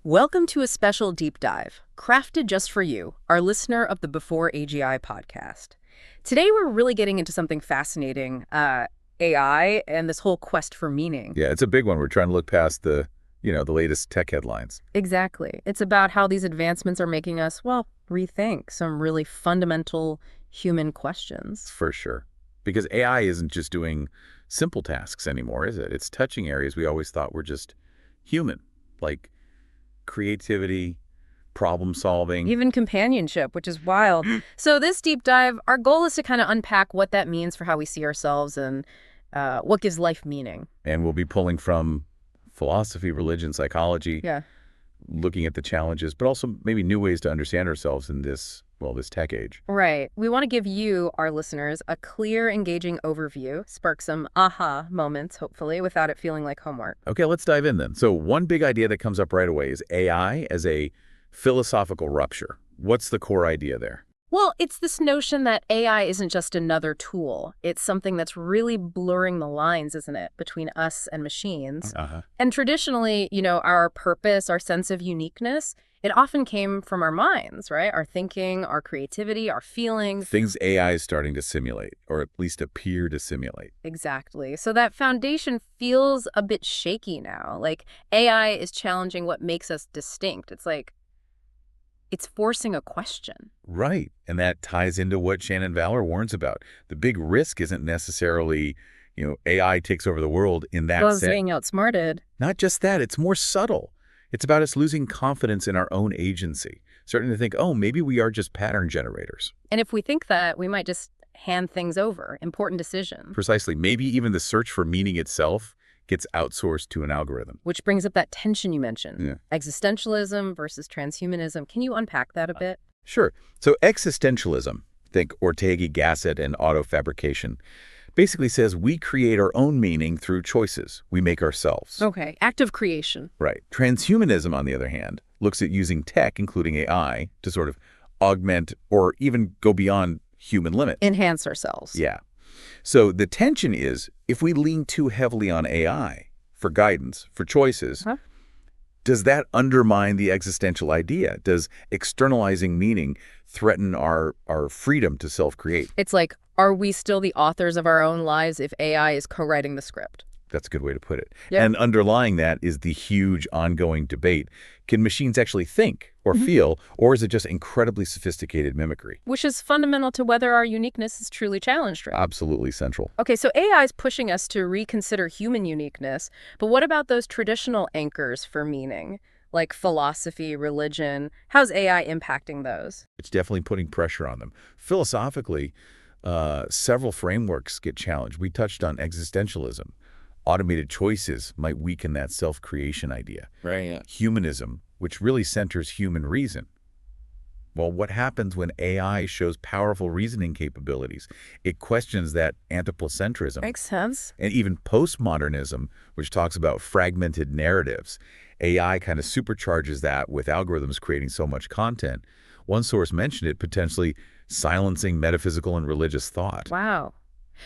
Welcome to a special deep dive, crafted just for you, our listener of the Before AGI podcast. Today we're really getting into something fascinating, AI and this whole quest for meaning. Yeah, it's a big one. We're trying to look past the latest tech headlines. Exactly. It's about how these advancements are making us, well, rethink some really fundamental human questions. For sure. Because AI isn't just doing simple tasks anymore, is it? It's touching areas we always thought were just human, like creativity, problem solving. Even companionship, which is wild. So this deep dive, our goal is to kind of unpack what that means for how we see ourselves and what gives life meaning. And we'll be pulling from philosophy, religion, psychology, Yeah. looking at the challenges, but also maybe new ways to understand ourselves in this tech age. Right. We want to give you, our listeners, a clear, engaging overview, spark some aha moments, hopefully, without it feeling like homework. Okay, let's dive in then. So one big idea that comes up right away is AI as a philosophical rupture. What's the core idea there? Well, it's this notion that AI isn't just another tool. It's something that's really blurring the lines, isn't it, between us and machines. And traditionally, our purpose, our sense of uniqueness, it often came from our minds, right? Our thinking, our creativity, our feelings. Things AI is starting to simulate, or at least appear to simulate. Exactly. So that foundation feels a bit shaky now. Like AI is challenging what makes us distinct. It's like it's forcing a question. Right. And that ties into what Shannon Valor warns about. The big risk isn't necessarily, AI takes over the world in that Well, sense. being outsmarted. Not just that, it's more subtle. It's about us losing confidence in our own agency, starting to think, oh, maybe we are just pattern generators. And if we think that, we might just hand things over, important decisions. Precisely. Maybe even the search for meaning itself gets outsourced to an algorithm. Which brings up that tension you mentioned. Yeah. Existentialism versus transhumanism. Can you unpack that a bit? Sure. So existentialism, think Ortega y Gasset and auto-fabrication, basically says we create our own meaning through choices we make ourselves. Okay, active creation. Right. Transhumanism, on the other hand, looks at using tech, including AI, to sort of augment or even go beyond human limit. Enhance ourselves. Yeah. So the tension is, if we lean too heavily on AI for guidance, for choices, does that undermine the existential idea? Does externalizing meaning threaten our freedom to self-create? It's like, are we still the authors of our own lives if AI is co-writing the script? That's a good way to put it. Yeah. And underlying that is the huge ongoing debate. Can machines actually think or feel, or is it just incredibly sophisticated mimicry? Which is fundamental to whether our uniqueness is truly challenged, right? Absolutely central. Okay, so AI is pushing us to reconsider human uniqueness, but what about those traditional anchors for meaning, like philosophy, religion? How's AI impacting those? It's definitely putting pressure on them. Philosophically, several frameworks get challenged. We touched on existentialism. Automated choices might weaken that self-creation idea. Right, yeah. Humanism, which really centers human reason. Well, what happens when AI shows powerful reasoning capabilities? It questions that anthropocentrism. Makes sense. And even postmodernism, which talks about fragmented narratives. AI kind of supercharges that with algorithms creating so much content. One source mentioned it potentially silencing metaphysical and religious thought. Wow.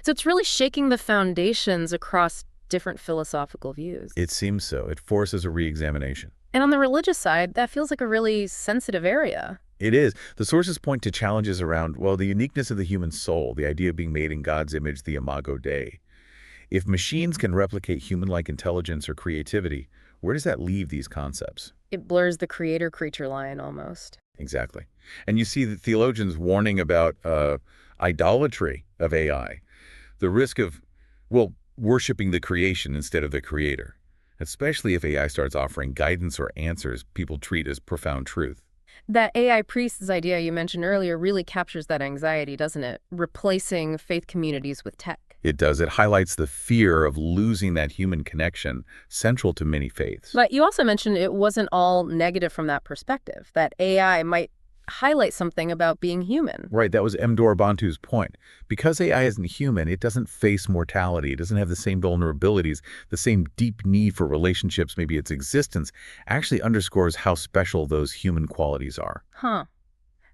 So it's really shaking the foundations across different philosophical views. It seems so. It forces a re-examination. And on the religious side, that feels like a really sensitive area. It is. The sources point to challenges around, the uniqueness of the human soul, the idea of being made in God's image, the Imago Dei. If machines can replicate human-like intelligence or creativity, where does that leave these concepts? It blurs the creator-creature line almost. Exactly. And you see the theologians warning about idolatry of AI, the risk of, worshiping the creation instead of the creator, especially if AI starts offering guidance or answers people treat as profound truth. That AI priests idea you mentioned earlier really captures that anxiety, doesn't it? Replacing faith communities with tech. It does. It highlights the fear of losing that human connection central to many faiths. But you also mentioned it wasn't all negative from that perspective, that AI might highlight something about being human. Right, that was M. Bantu's point. Because AI isn't human, it doesn't face mortality. It doesn't have the same vulnerabilities, the same deep need for relationships. Maybe its existence actually underscores how special those human qualities are. Huh.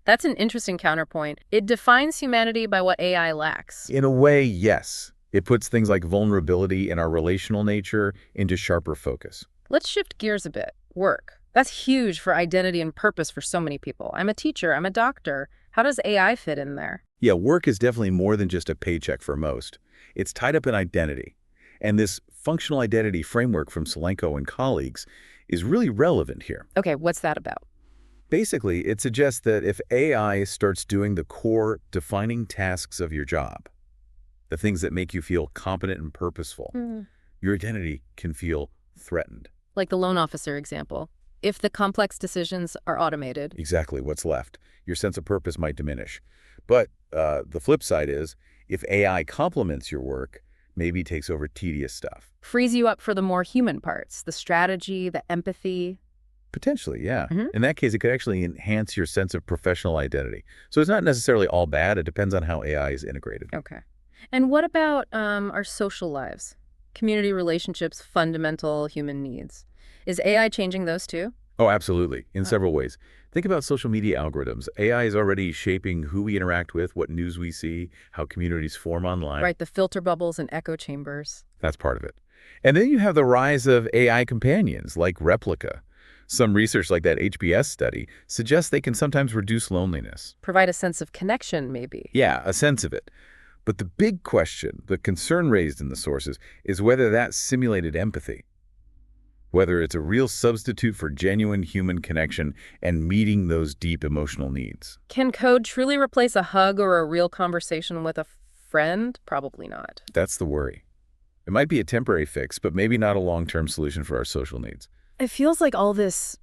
That's an interesting counterpoint. It defines humanity by what AI lacks. In a way, yes. It puts things like vulnerability in our relational nature into sharper focus. Let's shift gears a bit. Work. That's huge for identity and purpose for so many people. I'm a teacher, I'm a doctor. How does AI fit in there? Yeah, work is definitely more than just a paycheck for most. It's tied up in identity. And this functional identity framework from Selenko and colleagues is really relevant here. Okay, what's that about? Basically, it suggests that if AI starts doing the core defining tasks of your job, the things that make you feel competent and purposeful, your identity can feel threatened. Like the loan officer example. If the complex decisions are automated. Exactly what's left. Your sense of purpose might diminish. But the flip side is, if AI complements your work, maybe takes over tedious stuff. Frees you up for the more human parts, the strategy, the empathy. Potentially, yeah. In that case, it could actually enhance your sense of professional identity. So it's not necessarily all bad. It depends on how AI is integrated. Okay. And what about our social lives? Community relationships, fundamental human needs. Is AI changing those too? Oh, absolutely. In several ways. Think about social media algorithms. AI is already shaping who we interact with, what news we see, how communities form online. Right, the filter bubbles and echo chambers. That's part of it. And then you have the rise of AI companions like Replica. Some research like that HBS study suggests they can sometimes reduce loneliness. Provide a sense of connection, maybe. Yeah, a sense of it. But the big question, the concern raised in the sources, is whether that's simulated empathy. Whether it's a real substitute for genuine human connection and meeting those deep emotional needs. Can code truly replace a hug or a real conversation with a friend? Probably not. That's the worry. It might be a temporary fix, but maybe not a long-term solution for our social needs. It feels like all this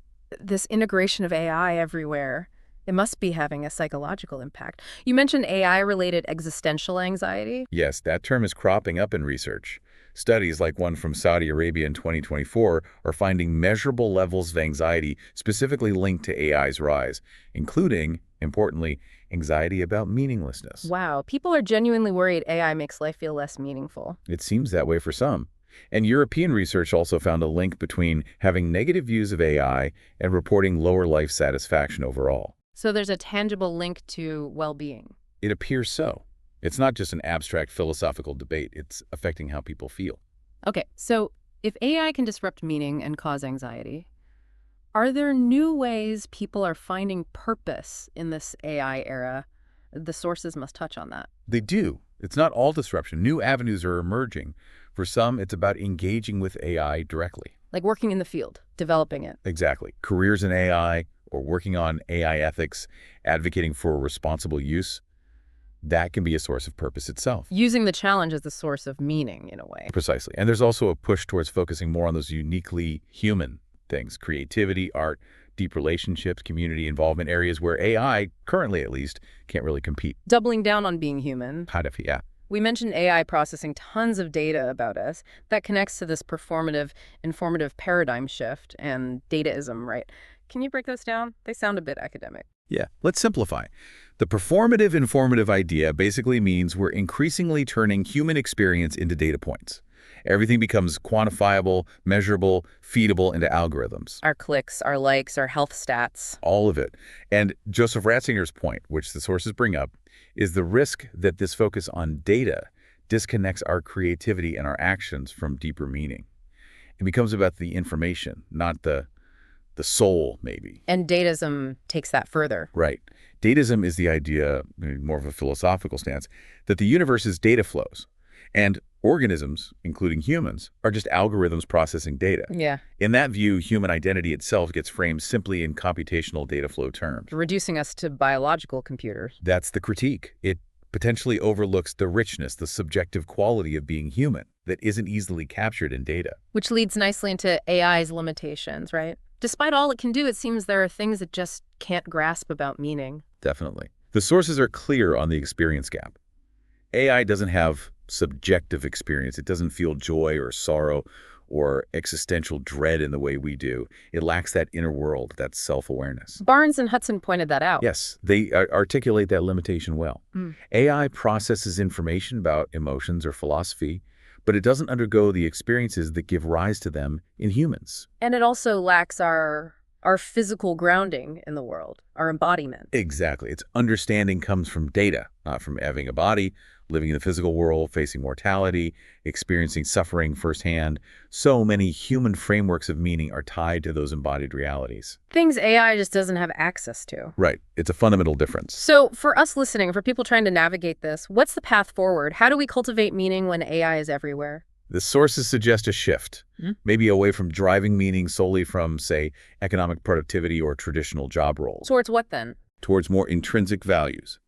integration of AI everywhere, it must be having a psychological impact. You mentioned AI-related existential anxiety. Yes, that term is cropping up in research. Studies like one from Saudi Arabia in 2024 are finding measurable levels of anxiety specifically linked to AI's rise, including, importantly, anxiety about meaninglessness. Wow, people are genuinely worried AI makes life feel less meaningful. It seems that way for some. And European research also found a link between having negative views of AI and reporting lower life satisfaction overall. So there's a tangible link to well-being. It appears so. It's not just an abstract philosophical debate. It's affecting how people feel. Okay, so if AI can disrupt meaning and cause anxiety, are there new ways people are finding purpose in this AI era? The sources must touch on that. They do. It's not all disruption. New avenues are emerging. For some, it's about engaging with AI directly. Like working in the field, developing it. Exactly. Careers in AI or working on AI ethics, advocating for responsible use. That can be a source of purpose itself. Using the challenge as the source of meaning, in a way. Precisely. And there's also a push towards focusing more on those uniquely human things, creativity, art, deep relationships, community involvement, areas where AI, currently at least, can't really compete. Doubling down on being human. Kind of, yeah. We mentioned AI processing tons of data about us. That connects to this performative, informative paradigm shift and dataism, right? Can you break those down? They sound a bit academic. Yeah, let's simplify. The performative informative idea basically means we're increasingly turning human experience into data points. Everything becomes quantifiable, measurable, feedable into algorithms. Our clicks, our likes, our health stats. All of it. And Joseph Ratzinger's point, which the sources bring up, is the risk that this focus on data disconnects our creativity and our actions from deeper meaning. It becomes about the information, not the soul, maybe. And dataism takes that further. Right. Dataism is the idea, more of a philosophical stance, that the universe is data flows. And organisms, including humans, are just algorithms processing data. Yeah. In that view, human identity itself gets framed simply in computational data flow terms. Reducing us to biological computers. That's the critique. It potentially overlooks the richness, the subjective quality of being human that isn't easily captured in data. Which leads nicely into AI's limitations, right? Despite all it can do, it seems there are things it just can't grasp about meaning. Definitely. The sources are clear on the experience gap. AI doesn't have subjective experience. It doesn't feel joy or sorrow or existential dread in the way we do. It lacks that inner world, that self-awareness. Barnes and Hudson pointed that out. Yes, they articulate that limitation well. AI processes information about emotions or philosophy, but it doesn't undergo the experiences that give rise to them in humans. And it also lacks our our physical grounding in the world, our embodiment. Exactly. Its understanding comes from data, not from having a body, living in the physical world, facing mortality, experiencing suffering firsthand. So many human frameworks of meaning are tied to those embodied realities. Things AI just doesn't have access to. Right. It's a fundamental difference. So for us listening, for people trying to navigate this, what's the path forward? How do we cultivate meaning when AI is everywhere? The sources suggest a shift, maybe away from driving meaning solely from, say, economic productivity or traditional job roles. Towards what then? Towards more intrinsic values.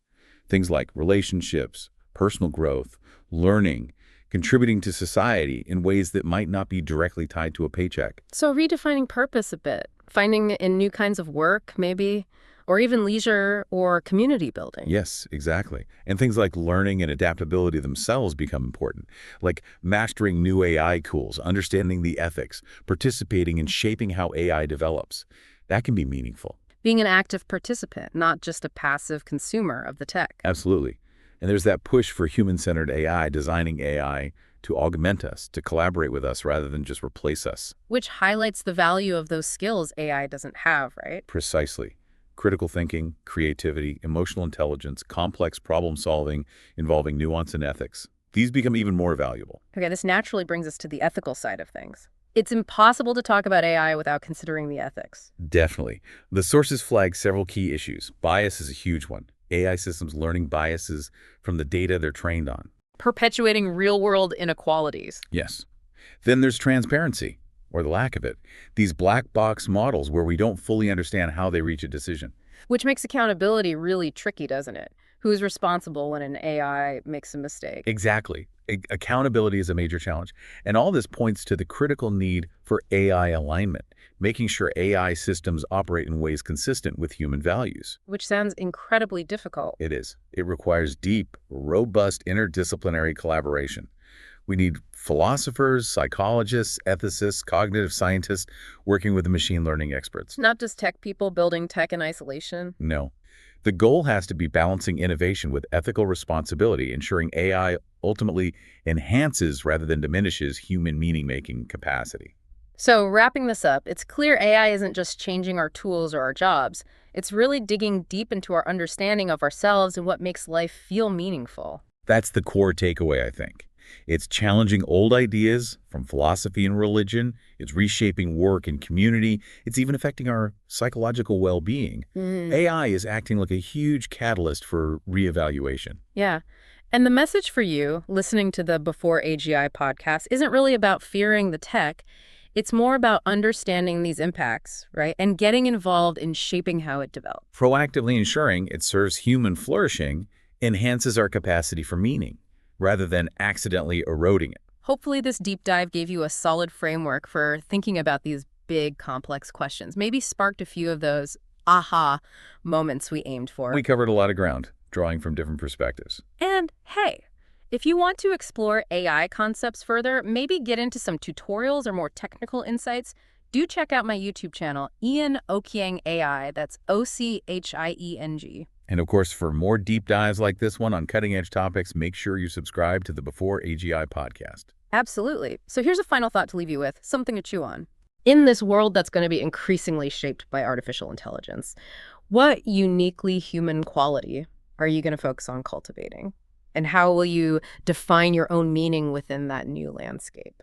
Things like relationships, personal growth, learning, contributing to society in ways that might not be directly tied to a paycheck. So redefining purpose a bit, finding in new kinds of work, maybe, or even leisure or community building. Yes, exactly. And things like learning and adaptability themselves become important, like mastering new AI tools, understanding the ethics, participating in shaping how AI develops. That can be meaningful. Being an active participant, not just a passive consumer of the tech. Absolutely. And there's that push for human-centered AI, designing AI to augment us, to collaborate with us rather than just replace us. Which highlights the value of those skills AI doesn't have, right? Precisely. Critical thinking, creativity, emotional intelligence, complex problem solving involving nuance and ethics. These become even more valuable. Okay, this naturally brings us to the ethical side of things. It's impossible to talk about AI without considering the ethics. Definitely. The sources flag several key issues. Bias is a huge one. AI systems learning biases from the data they're trained on. Perpetuating real-world inequalities. Yes. Then there's transparency, or the lack of it. These black box models where we don't fully understand how they reach a decision. Which makes accountability really tricky, doesn't it? Who's responsible when an AI makes a mistake? Exactly. Accountability is a major challenge. And all this points to the critical need for AI alignment, making sure AI systems operate in ways consistent with human values. Which sounds incredibly difficult. It is. It requires deep, robust interdisciplinary collaboration. We need philosophers, psychologists, ethicists, cognitive scientists working with the machine learning experts. Not just tech people building tech in isolation. No. The goal has to be balancing innovation with ethical responsibility, ensuring AI ultimately enhances rather than diminishes human meaning-making capacity. So wrapping this up, it's clear AI isn't just changing our tools or our jobs. It's really digging deep into our understanding of ourselves and what makes life feel meaningful. That's the core takeaway, I think. It's challenging old ideas from philosophy and religion. It's reshaping work and community. It's even affecting our psychological well-being. AI is acting like a huge catalyst for reevaluation. Yeah. And the message for you, listening to the Before AGI podcast, isn't really about fearing the tech. It's more about understanding these impacts, right? And getting involved in shaping how it develops. Proactively ensuring it serves human flourishing enhances our capacity for meaning, rather than accidentally eroding it. Hopefully this deep dive gave you a solid framework for thinking about these big, complex questions. Maybe sparked a few of those aha moments we aimed for. We covered a lot of ground, drawing from different perspectives. And hey, if you want to explore AI concepts further, maybe get into some tutorials or more technical insights, do check out my YouTube channel, Ian Ochieng AI. That's Ochieng. And of course, for more deep dives like this one on cutting-edge topics, make sure you subscribe to the Before AGI podcast. Absolutely. So here's a final thought to leave you with, something to chew on. In this world that's going to be increasingly shaped by artificial intelligence, what uniquely human quality are you going to focus on cultivating? And how will you define your own meaning within that new landscape?